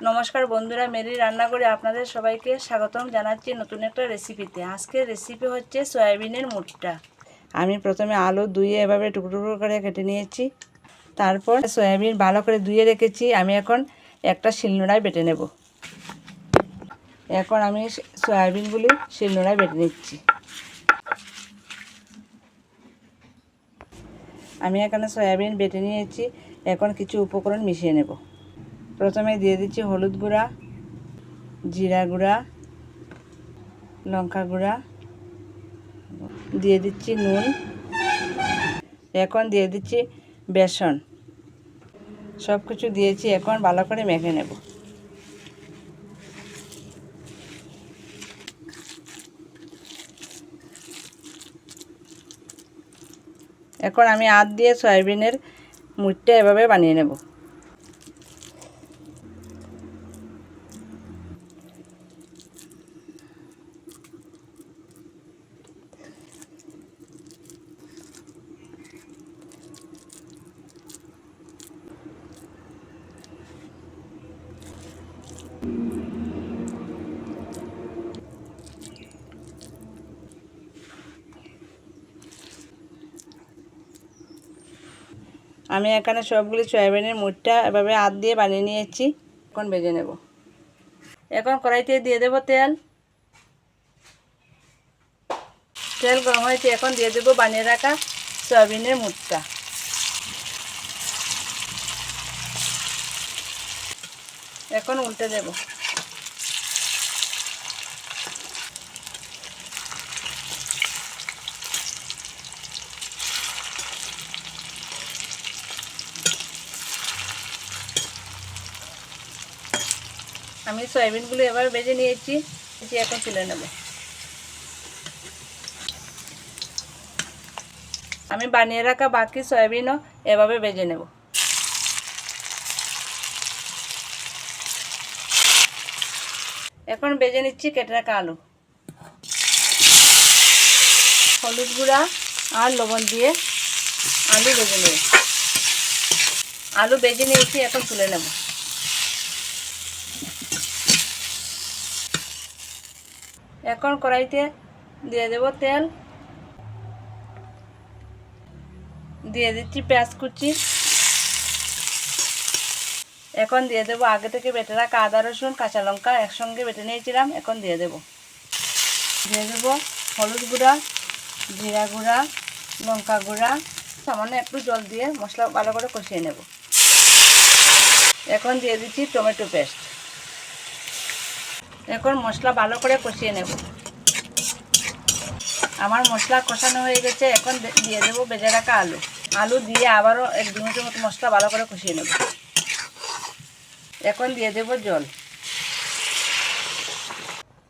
নমস্কার বন্ধুরা, মেরি রান্নাঘরে আপনাদের সবাইকে স্বাগতম জানাচ্ছি নতুন একটা রেসিপিতে। আজকের রেসিপি হচ্ছে সয়াবিনের মুটটা। আমি প্রথমে আলু ধুয়ে এভাবে টুকরো টুকরো করে কেটে নিয়েছি। তারপর সয়াবিন ভালো করে ধুয়ে রেখেছি। আমি এখন একটা শিলনোড়ায় বেটে নেব। এখন আমি সয়াবিনগুলি শিলনোড়ায় বেটে নিচ্ছি। আমি এখানে সয়াবিন বেটে নিয়েছি। এখন কিছু উপকরণ মিশিয়ে নেব। প্রথমে দিয়ে দিচ্ছি হলুদ গুঁড়া, জিরা গুঁড়া, লঙ্কা গুঁড়া, দিয়ে দিচ্ছি নুন, এখন দিয়ে দিচ্ছি বেসন। সব কিছু দিয়েছি, এখন ভালো করে মেখে নেব। এখন আমি হাত দিয়ে সয়াবিনের মুটটা এভাবে বানিয়ে নেব। আমি এখানে সবগুলি সয়াবিনের মুটটা এভাবে হাত দিয়ে বানিয়ে নিয়েছি। এখন ভেজে নেব। এখন কড়াইতে দিয়ে দেব তেল। তেল গরম হয়েছে, এখন দিয়ে দেব বানিয়ে রাখা সয়াবিনের মুটটা। এখন উল্টে দেব। আমি সয়াবিনগুলো এবার ভেজে নিয়েছি, এখন তুলে নেব। আমি বানিয়ে রাখা বাকি সয়াবিনও এভাবে ভেজে নেব। এখন ভেজে নিচ্ছি কেটে রাখা আলু। হলুদ গুঁড়া আর লবণ দিয়ে আলু ভেজে নেব। আলু ভেজে নিয়েছি, এখন তুলে নেব। এখন কড়াইতে দিয়ে দেব তেল, দিয়ে দিচ্ছি পেঁয়াজ কুচি। এখন দিয়ে দেব আগে থেকে বেটে রাখা আদা রসুন কাঁচা লঙ্কা একসঙ্গে বেটে নিয়েছিলাম, এখন দিয়ে দেব হলুদ গুঁড়া, জিরা গুঁড়া, লঙ্কা গুঁড়া, সামান্য একটু জল দিয়ে মশলা ভালো করে কষিয়ে নেব। এখন দিয়ে দিচ্ছি টমেটো পেস্ট। এখন মশলা ভালো করে কষিয়ে নেব। আমার মশলা কষানো হয়ে গেছে, এখন দিয়ে দেবো ভেজে রাখা আলু। আলু দিয়ে আবারও 1-2 মিনিটের মতো মশলা ভালো করে কষিয়ে নেব। এখন দিয়ে দেব জল।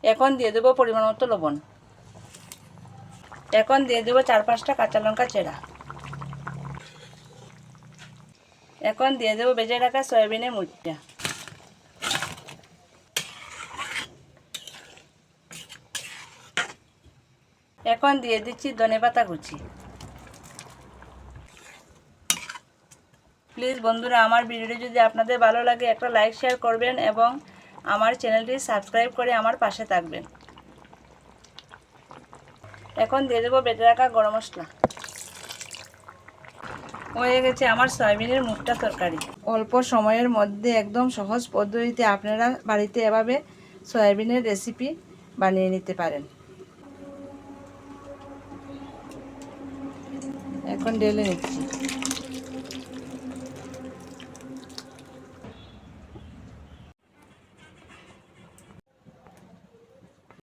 এখন দিয়ে দেব পরিমাণ মতো লবণ। এখন দিয়ে দেব 4-5টা কাঁচা লঙ্কা চেরা। এখন দিয়ে দেব ভেজে রাখা সয়াবিনের মুটটা। এখন দিয়ে দিচ্ছি ধনেপাতা কুচি। প্লিজ বন্ধুরা, আমার ভিডিওটি যদি আপনাদের ভালো লাগে একটা লাইক শেয়ার করবেন এবং আমার চ্যানেলটি সাবস্ক্রাইব করে আমার পাশে থাকবেন। এখন দিয়ে দেবো বেটে রাখা গরম মশলা। হয়ে গেছে আমার সয়াবিনের মুটটা তরকারি। অল্প সময়ের মধ্যে একদম সহজ পদ্ধতিতে আপনারা বাড়িতে এভাবে সয়াবিনের রেসিপি বানিয়ে নিতে পারেন। এখন ঢেলে নিচ্ছি।